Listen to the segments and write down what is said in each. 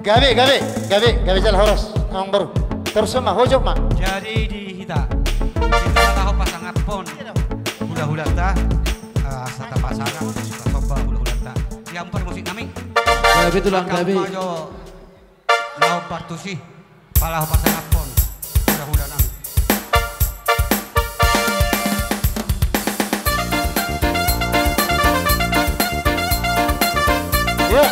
gabe jalan horos ang baru terus mah hojok mah jadi di kita tahu pasangan pon hula-hula ta sata pasangan suka coba hula-hula ta yang musik nami gabe tulang gabe lau partusi palah pasangan pon hula-hula nami ya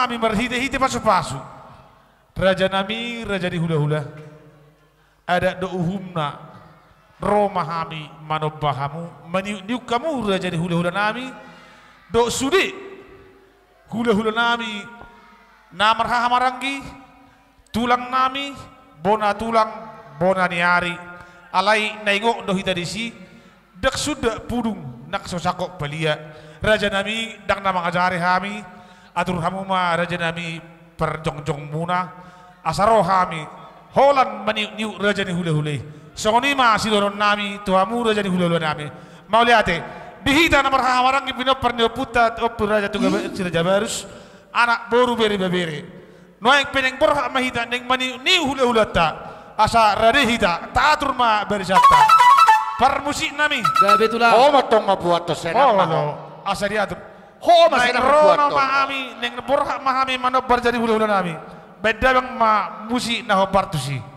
kami berhiti-hiti pasu-pasu. Raja nami, raja di hula-hula. Ada do'uhumna, romahami, manobahamu, meniuk kamu raja di hula-hula nami. Do sudi, hula-hula nami, namarhaha marangi, tulang nami, bona tulang, bona niari. Alai naingok dohita disi, dak sudah pudung, nak sosakok pelia. Raja nami, dak nama ngajari hami, atur hamuma raja nami perjong-jong muna, asaro hami, holan meniuk raja ni hula-hula. Songonima sidoron nami, tuamu raja ni hula-hula nami. Mau lihat dihita na marhawarang ipino perniuputa operaja tuga sila jabarus anak boru beri babere noeng peneng borha mahita neng mani ni hula-hula ta asa radehita taatur ma berisata permusik nami Gabi tulang. Oh, matong mabuat to senang oh asa diatur Ho, neng masih rono mahami neng borha mahami manobar jadi hula-hula nami beda bang ma musik na hopartusi